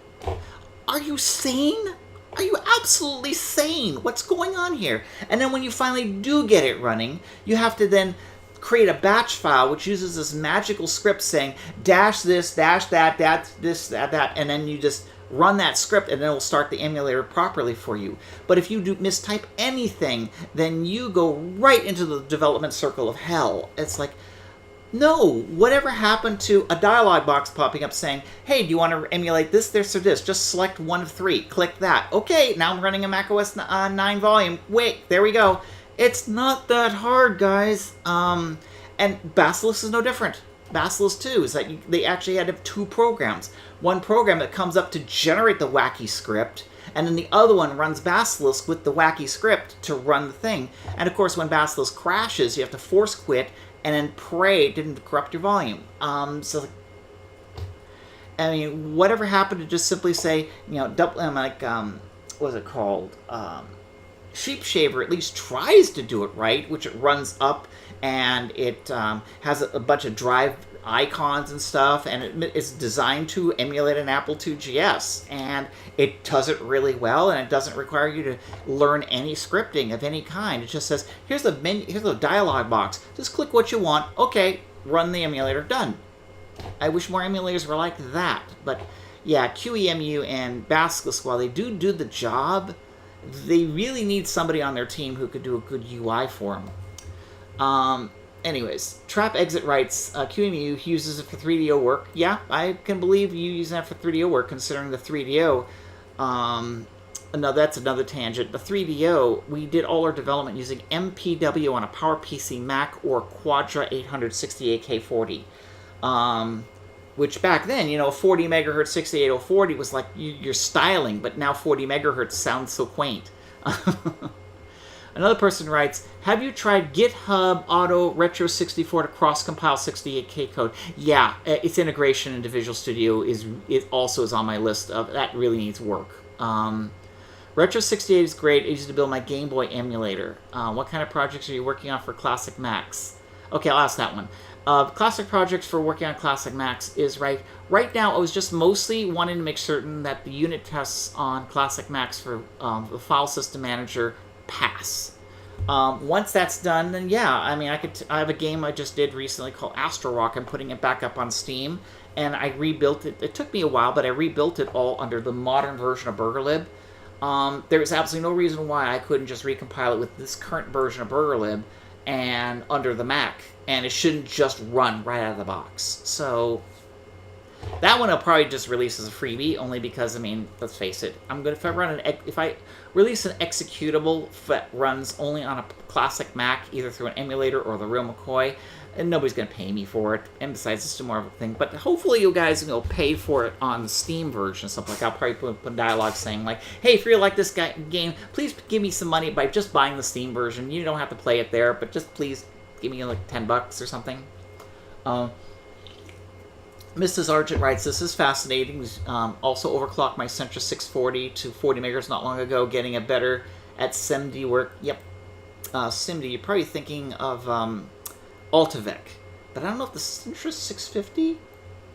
Speaker 1: are you sane? Are you absolutely sane? What's going on here? And then when you finally do get it running, you have to then create a batch file which uses this magical script saying dash this, dash that, this, that, and then you just run that script and then it'll start the emulator properly for you. But if you do mistype anything, then you go right into the development circle of hell. It's like, no, whatever happened to a dialog box popping up saying, hey, do you want to emulate this, this, or this? Just select one of three. Click that. Okay, now I'm running a macOS 9 volume. Wait, there we go. It's not that hard, guys. And Basilisk is no different. Basilisk 2 is that they actually had to have two programs. One program that comes up to generate the wacky script, and then the other one runs Basilisk with the wacky script to run the thing. And of course, when Basilisk crashes, you have to force quit and then pray it didn't corrupt your volume. So, I mean, whatever happened to just simply say, what's it called? Sheep Shaver at least tries to do it right, which it runs up and it has a bunch of drive icons and stuff, and it's designed to emulate an Apple IIgs, and it does it really well, and it doesn't require you to learn any scripting of any kind. It just says, here's the menu, here's the dialog box, just click what you want, okay, run the emulator, done. I wish more emulators were like that, but yeah, QEMU and Basilisk, while they do the job, they really need somebody on their team who could do a good UI for them. Anyways, Trap Exit writes, QEMU uses it for 3DO work. Yeah, I can believe you use that for 3DO work, considering the 3DO. No, that's another tangent. The 3DO, we did all our development using MPW on a PowerPC Mac or Quadra 868K40. Which back then, 40 megahertz 68040 was like you're styling, but now 40 megahertz sounds so quaint. Another person writes, have you tried GitHub Auto Retro 64 to cross-compile 68K code? Yeah, its integration into Visual Studio also is on my list of that really needs work. Retro 68 is great. I used to build my Game Boy emulator. What kind of projects are you working on for Classic Macs? Okay, I'll ask that one. Classic projects for working on Classic Macs is right now I was just mostly wanting to make certain that the unit tests on Classic Macs for the file system manager pass. Once that's done, then yeah, I mean, I have a game I just did recently called Astro Rock. I'm putting it back up on Steam, and I rebuilt it. It took me a while, but I rebuilt it all under the modern version of BurgerLib. There is absolutely no reason why I couldn't just recompile it with this current version of BurgerLib and under the Mac, and it shouldn't just run right out of the box. So that one I'll probably just release as a freebie, only because, I mean, let's face it, if I release an executable that runs only on a classic Mac, either through an emulator or the real McCoy, and nobody's going to pay me for it. And besides, it's just more of a thing. But hopefully you guys will pay for it on the Steam version or something like that. I'll probably put dialogue saying, like, hey, if you like this game, please give me some money by just buying the Steam version. You don't have to play it there, but just please give me like $10 or something. Mrs. Argent writes, this is fascinating. Also overclocked my Sentra 640 to 40 megahertz not long ago, getting a better at SIMD work. Yep. SIMD, you're probably thinking of Altavec. But I don't know if the Sentra 650...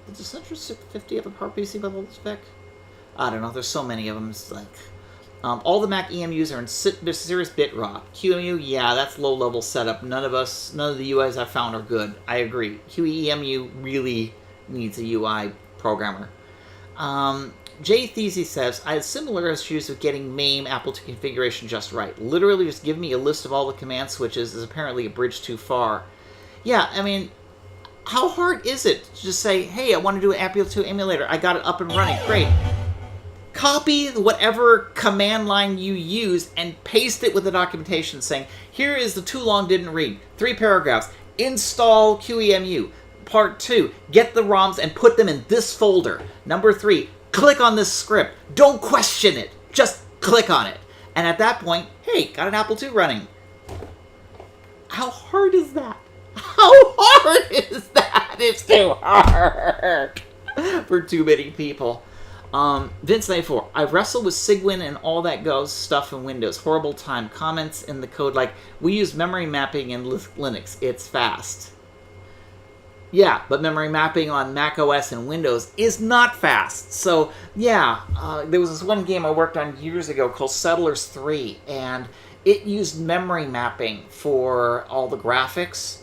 Speaker 1: Did the Sentra 650 have a PowerPC by Altavec? I don't know. There's so many of them. It's like... all the Mac EMUs are in serious bit rot. QEMU, yeah, that's low-level setup. None of the UIs I've found are good. I agree. QEMU really needs a UI programmer. Jay Thezy says, I had similar issues with getting MAME Apple II configuration just right. Literally just give me a list of all the command switches is apparently a bridge too far. Yeah, I mean, how hard is it to just say, hey, I want to do an Apple II emulator. I got it up and running. Great. Copy whatever command line you use and paste it with the documentation saying, here is the too long didn't read. 3 paragraphs. Install QEMU. Part 2, get the ROMs and put them in this folder. Number 3, click on this script. Don't question it. Just click on it. And at that point, hey, got an Apple II running. How hard is that? How hard is that? It's too hard for too many people. Vince94, I've wrestled with Cygwin and all that goes stuff in Windows. Horrible time. Comments in the code like, we use memory mapping in Linux. It's fast. Yeah, but memory mapping on Mac OS and Windows is not fast. So, yeah, there was this one game I worked on years ago called Settlers 3, and it used memory mapping for all the graphics.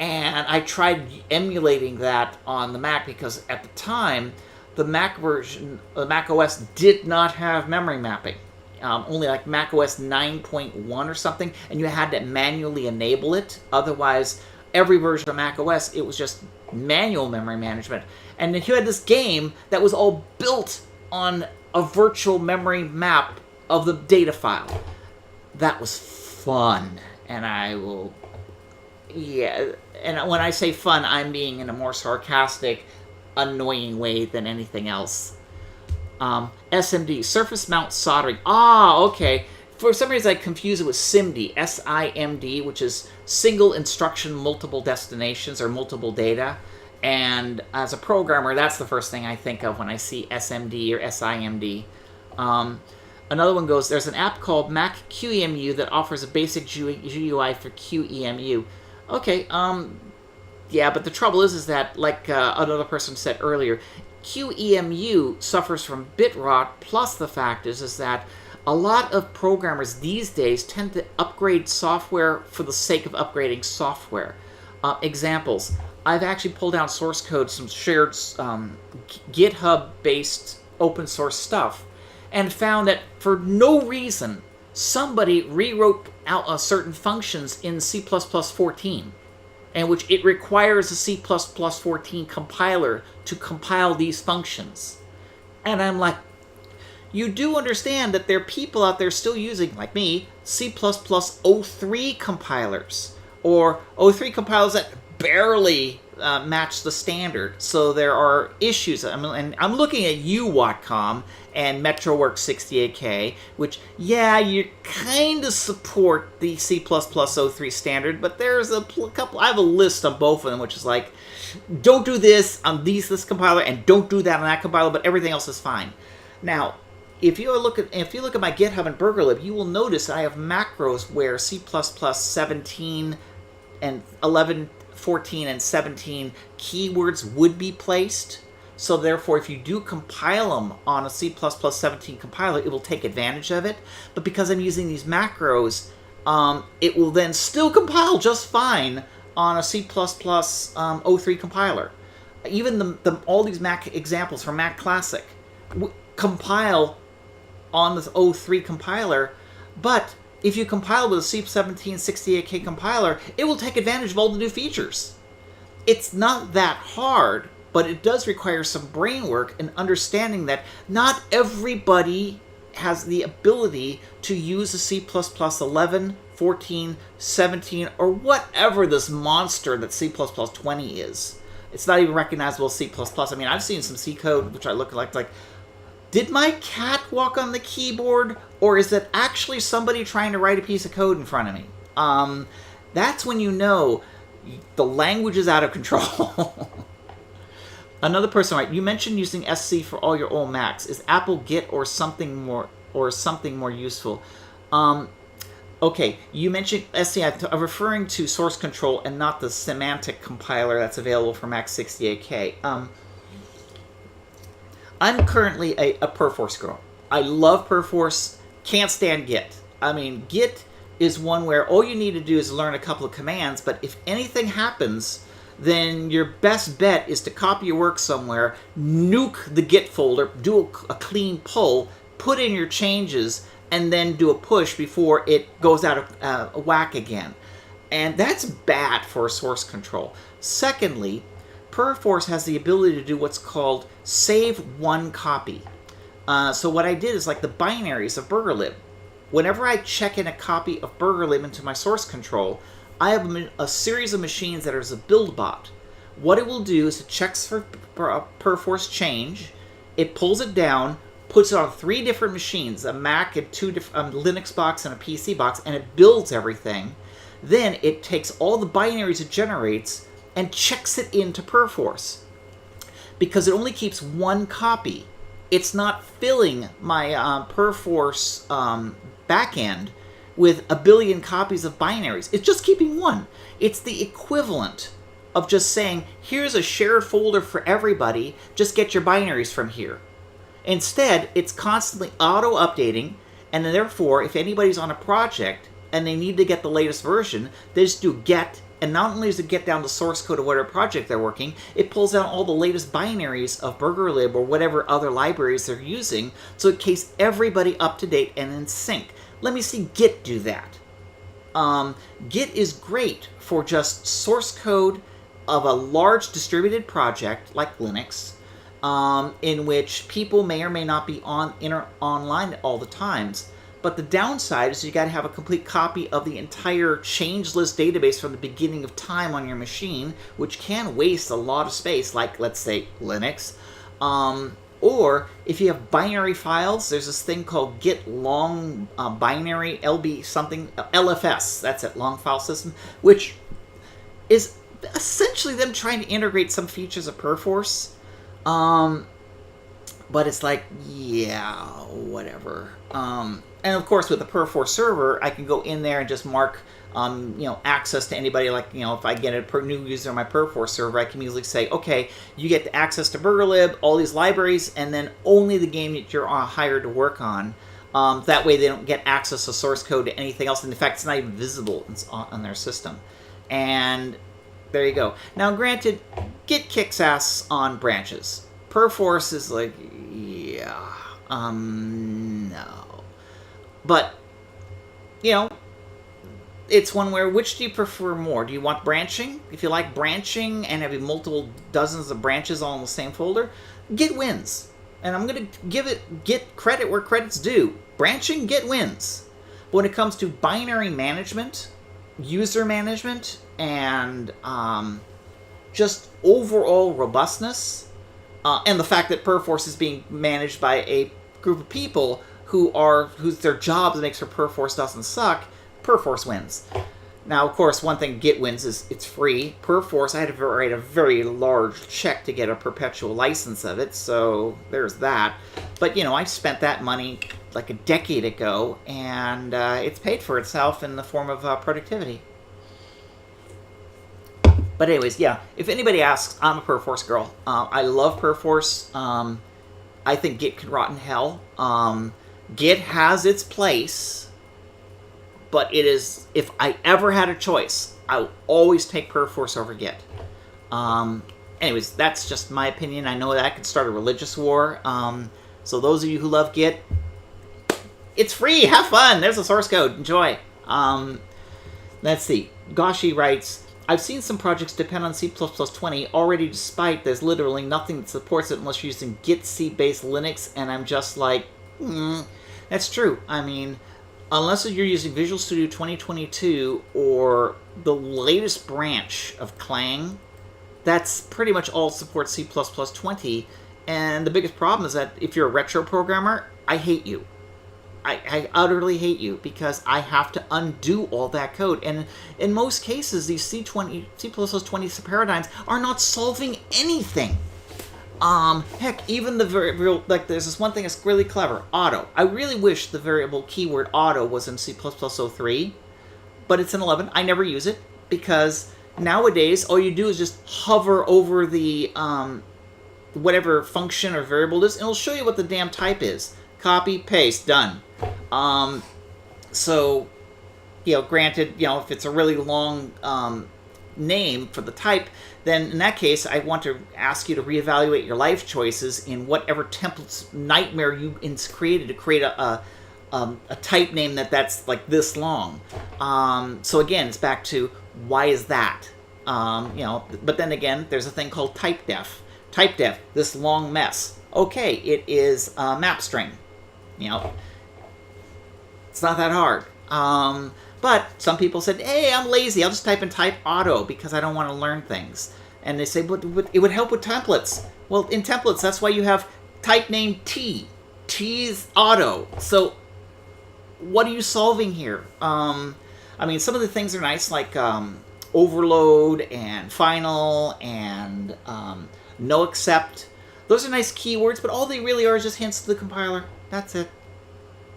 Speaker 1: And I tried emulating that on the Mac because at the time, the Mac version, the Mac OS did not have memory mapping. Only like Mac OS 9.1 or something, and you had to manually enable it. Otherwise, every version of Mac OS, it was just manual memory management. And then you had this game that was all built on a virtual memory map of the data file. That was fun. And I will... Yeah, and when I say fun, I'm being in a more sarcastic, annoying way than anything else. SMD, surface mount soldering. Ah, okay. For some reason, I confuse it with SIMD, S-I-M-D, which is single instruction, multiple destinations, or multiple data. And as a programmer, that's the first thing I think of when I see SMD or SIMD. Another one goes, there's an app called Mac QEMU that offers a basic GUI for QEMU. Okay, yeah, but the trouble is that, like another person said earlier, QEMU suffers from bit rot, plus the fact is that a lot of programmers these days tend to upgrade software for the sake of upgrading software. Examples, I've actually pulled out source code, some shared GitHub-based open source stuff, and found that for no reason, somebody rewrote out certain functions in C++14, in which it requires a C++14 compiler to compile these functions. And I'm like, you do understand that there are people out there still using, like me, C++03 compilers, or O3 compilers that barely match the standard. So there are issues. And I'm looking at UWatcom and MetroWorks 68K, which, yeah, you kind of support the C++03 standard, but there's a couple. I have a list on both of them, which is like, don't do this on this compiler, and don't do that on that compiler, but everything else is fine. Now, if you look at my GitHub and BurgerLib, you will notice that I have macros where C++17 and 11, 14, and 17 keywords would be placed. So therefore, if you do compile them on a C++17 compiler, it will take advantage of it. But because I'm using these macros, it will then still compile just fine on a C++03 compiler. Even all these Mac examples from Mac Classic compile on the 03 compiler, but if you compile with a C17 68K compiler, it will take advantage of all the new features. It's not that hard, but it does require some brain work and understanding that not everybody has the ability to use a C++11, 14, 17, or whatever this monster that C++20 is. It's not even recognizable as C++. I mean, I've seen some C code, which I look like, did my cat walk on the keyboard, or is it actually somebody trying to write a piece of code in front of me? That's when you know the language is out of control. Another person, right? You mentioned using SC for all your old Macs. Is Apple Git or something more useful? Okay, you mentioned SC. I'm referring to source control and not the semantic compiler that's available for Mac 68K. I'm currently a Perforce girl. I love Perforce, can't stand Git. I mean, Git is one where all you need to do is learn a couple of commands, but if anything happens, then your best bet is to copy your work somewhere, nuke the Git folder, do a clean pull, put in your changes, and then do a push before it goes out of whack again. And that's bad for source control. Secondly, Perforce has the ability to do what's called save one copy. So what I did is like the binaries of BurgerLib. Whenever I check in a copy of BurgerLib into my source control, I have a series of machines that is a build bot. What it will do is it checks for Perforce change, it pulls it down, puts it on 3 different machines, a Mac, and 2 different Linux box, and a PC box, and it builds everything. Then it takes all the binaries it generates and checks it into Perforce. Because it only keeps one copy, it's not filling my Perforce backend with a billion copies of binaries. It's just keeping one. It's the equivalent of just saying, here's a shared folder for everybody, just get your binaries from here. Instead, it's constantly auto-updating, and therefore, if anybody's on a project and they need to get the latest version, they just do get, and not only does it get down the source code of whatever project they're working, it pulls out all the latest binaries of BurgerLib or whatever other libraries they're using, so it keeps everybody up to date and in sync. Let me see Git do that. Git is great for just source code of a large distributed project like Linux, in which people may or may not be online all the times. But the downside is you got to have a complete copy of the entire changeless database from the beginning of time on your machine, which can waste a lot of space, like, let's say, Linux. Or if you have binary files, there's this thing called Git long binary LB something, LFS, that's it, long file system, which is essentially them trying to integrate some features of Perforce. But it's like, yeah, whatever. And of course, with the Perforce server, I can go in there and just mark, access to anybody. Like, if I get a new user on my Perforce server, I can easily say, okay, you get access to BurgerLib, all these libraries, and then only the game that you're hired to work on. That way, they don't get access to source code to anything else. And in fact, it's not even visible on their system. And There you go. Now, granted, Git kicks ass on branches. Perforce is like, yeah, no. But, you know, it's one where, which do you prefer more? Do you want branching? If you like branching and having multiple dozens of branches all in the same folder, Git wins. And I'm going to give it Git credit where credit's due. Branching, Git wins. But when it comes to binary management, user management, and just overall robustness, and the fact that Perforce is being managed by a group of people whose their job makes sure Perforce doesn't suck, Perforce wins. Now, of course, one thing Git wins is it's free. Perforce, I had to write a very large check to get a perpetual license of it, so there's that. But, you know, I spent that money like a decade ago, and it's paid for itself in the form of productivity. But anyways, yeah, if anybody asks, I'm a Perforce girl. I love Perforce. I think Git can rot in hell. Git has its place, but it is, if I ever had a choice, I would always take Perforce over Git. Anyways, that's just my opinion. I know that could start a religious war. So those of you who love Git, it's free. Have fun. There's the source code. Enjoy. Let's see. Gashi writes, I've seen some projects depend on C++20 already, despite there's literally nothing that supports it unless you're using Git C-based Linux, and I'm just like, That's true. I mean, unless you're using Visual Studio 2022 or the latest branch of Clang, that's pretty much all supports C++20. And the biggest problem is that if you're a retro programmer, I hate you. I utterly hate you because I have to undo all that code. And in most cases, these C++20 paradigms are not solving anything. Heck, even the variable, like there's this one thing that's really clever, auto. I really wish the variable keyword auto was in C++03, but it's in 11. I never use it because nowadays all you do is just hover over the whatever function or variable it is, and it'll show you what the damn type is. Copy, paste, done. So, you know, granted, you know, if it's a really long name for the type, then in that case, I want to ask you to reevaluate your life choices in whatever template's nightmare you created to create a type name that's like this long. So again, it's back to why is that? You know, but then again, there's a thing called type def. Type def, this long mess. Okay, it is a map string. You know, it's not that hard. But some people said, hey, I'm lazy. I'll just type in type auto because I don't want to learn things. And they say, but it would help with templates. Well, in templates, that's why you have type name T. T is auto. So what are you solving here? I mean, some of the things are nice, like overload and final and no accept. Those are nice keywords, but all they really are is just hints to the compiler. That's it.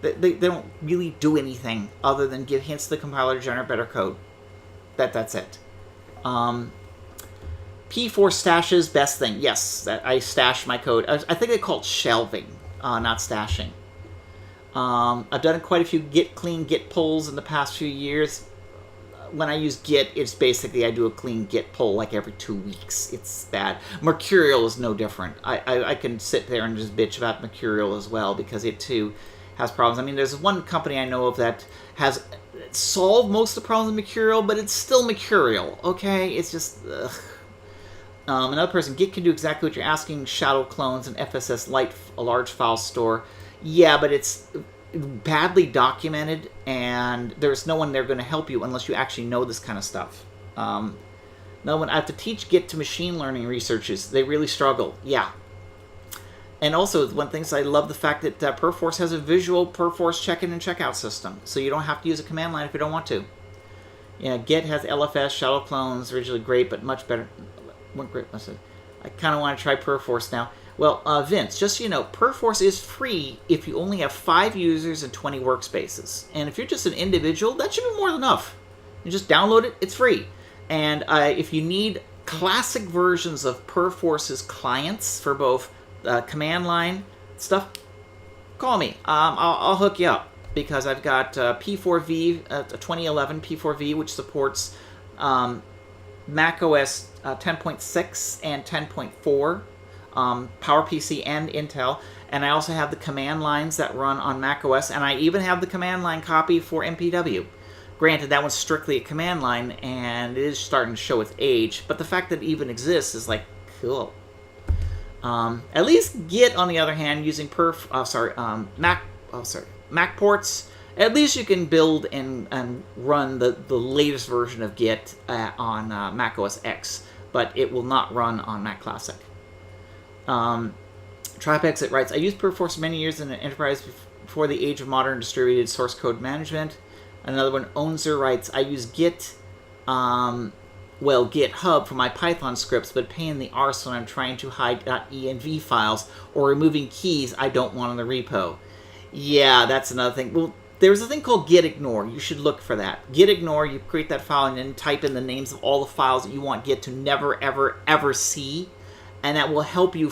Speaker 1: They don't really do anything other than give hints to the compiler to generate better code. That's it. P4 stashes, best thing. Yes, I stash my code. I think they call it shelving, not stashing. I've done quite a few git clean, git pulls in the past few years. When I use Git, it's basically I do a clean Git pull like every 2 weeks. It's bad. Mercurial is no different. I can sit there and just bitch about Mercurial as well because it too has problems. I mean, there's one company I know of that has solved most of the problems in Mercurial, but it's still Mercurial, okay? It's just, ugh. Another person, Git can do exactly what you're asking, shadow clones and FSS Lite, a large file store. Yeah, but it's badly documented, and there's no one there going to help you unless you actually know this kind of stuff. Now, when I have to teach Git to machine learning researchers, they really struggle. Yeah. And also, one thing is I love the fact that Perforce has a visual Perforce check-in and checkout system, so you don't have to use a command line if you don't want to. Yeah, Git has LFS, shadow clones, originally great, but much better. I kind of want to try Perforce now. Well, Vince, just so you know, Perforce is free if you only have 5 users and 20 workspaces. And if you're just an individual, that should be more than enough. You just download it, it's free. And if you need classic versions of Perforce's clients for both command line stuff, call me. I'll hook you up because I've got P4V, 2011 P4V, which supports macOS 10.6 and 10.4, PowerPC and Intel, and I also have the command lines that run on macOS, and I even have the command line copy for MPW. Granted, that one's strictly a command line, and it is starting to show its age, but the fact that it even exists is like, cool. At least Git, on the other hand, using Mac ports, at least you can build and run the latest version of Git on Mac OS X, but it will not run on Mac Classic. Tripexit writes, I used Perforce many years in an enterprise before the age of modern distributed source code management. Another one, Onzer writes, I use Git, GitHub for my Python scripts, but pain in the arse when I'm trying to hide .env files or removing keys I don't want in the repo. Yeah, that's another thing. Well, there's a thing called git ignore. You should look for that. Git ignore, you create that file and then type in the names of all the files that you want Git to never, ever, ever see, and that will help you,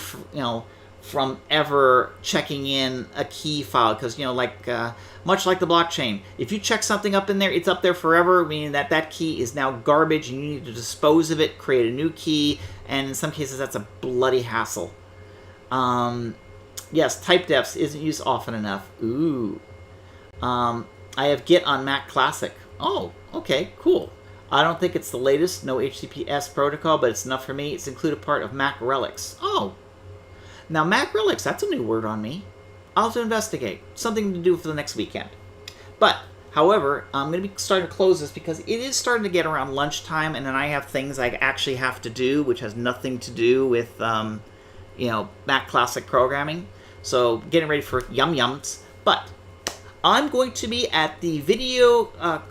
Speaker 1: from ever checking in a key file, because much like the blockchain, if you check something up in there, it's up there forever, meaning that key is now garbage and you need to dispose of it, create a new key, and in some cases that's a bloody hassle. Yes, typedefs isn't used often enough. Ooh. I have Git on Mac Classic. Oh, okay, cool. I don't think it's the latest, no HTTPS protocol, but it's enough for me. It's included part of Mac Relics. Oh. Now, Mac Relics, that's a new word on me. I'll have to investigate. Something to do for the next weekend. But, however, I'm going to be starting to close this because it is starting to get around lunchtime, and then I have things I actually have to do, which has nothing to do with, Mac Classic programming. So, getting ready for yum-yums. But, I'm going to be at the the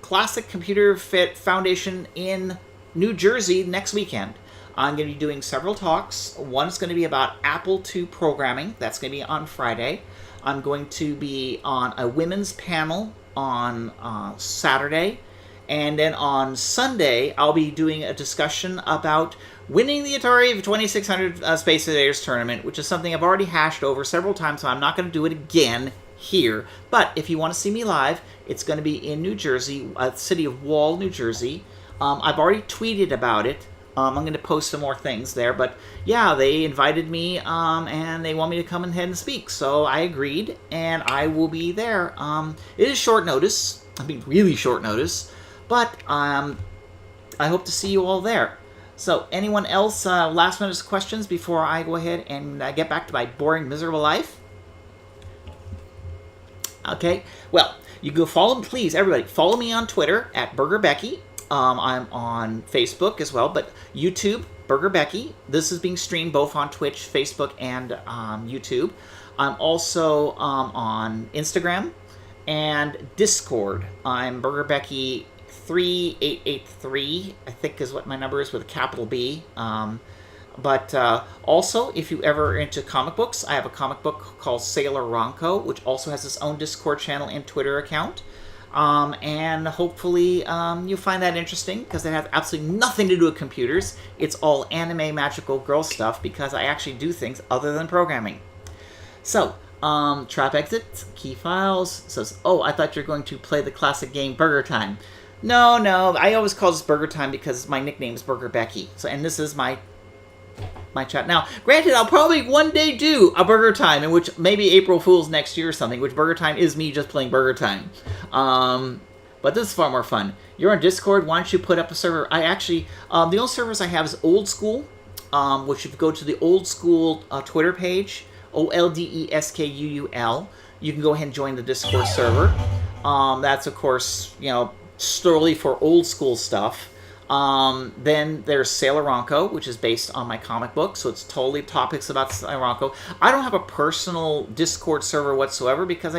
Speaker 1: Classic Computer Foundation in New Jersey next weekend. I'm going to be doing several talks. One is going to be about Apple II programming. That's going to be on Friday. I'm going to be on a women's panel on Saturday. And then on Sunday, I'll be doing a discussion about winning the Atari 2600 Space Invaders tournament, which is something I've already hashed over several times, so I'm not going to do it again here. But if you want to see me live, it's going to be in New Jersey, the city of Wall, New Jersey. I've already tweeted about it. I'm going to post some more things there, but yeah, they invited me, and they want me to come ahead and speak, so I agreed, and I will be there. It is short notice, really short notice, but I hope to see you all there. So, anyone else, last minute questions before I go ahead and get back to my boring, miserable life? Okay, well, you go follow, please, everybody, follow me on Twitter at BurgerBecky. I'm on Facebook as well, but YouTube, BurgerBecky. This is being streamed both on Twitch, Facebook, and YouTube. I'm also on Instagram and Discord. I'm BurgerBecky3883, I think is what my number is, with a capital B. But also, if you ever are into comic books, I have a comic book called Sailor Ronco, which also has its own Discord channel and Twitter account. And hopefully you'll find that interesting, because it has absolutely nothing to do with computers. It's all anime magical girl stuff, because I actually do things other than programming. So, trap exit, key files, says, oh, I thought you were going to play the classic game Burgertime. No, I always call this Burgertime because my nickname is BurgerBecky. So, and this is my chat. Now, granted, I'll probably one day do a Burgertime, in which maybe April Fool's next year or something, which Burgertime is me just playing Burgertime. But this is far more fun. You're on Discord, why don't you put up a server? I actually, the only servers I have is Old School, which if you go to the Old School Twitter page, OLDESKUUL, you can go ahead and join the Discord server. That's, of course, solely for old school stuff. Then there's Sailor Ronco, which is based on my comic book, so it's totally topics about Sailor Ronco. I don't have a personal Discord server whatsoever, because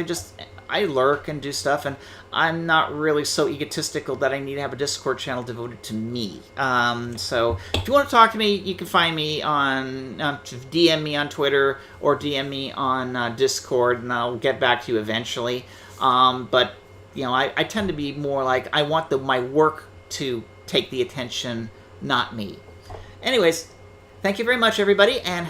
Speaker 1: I lurk and do stuff, and I'm not really so egotistical that I need to have a Discord channel devoted to me. So if you want to talk to me, you can find me on DM me on Twitter or DM me on Discord, and I'll get back to you eventually. But I tend to be more like, I want my work to take the attention, not me. Anyways, thank you very much, everybody, and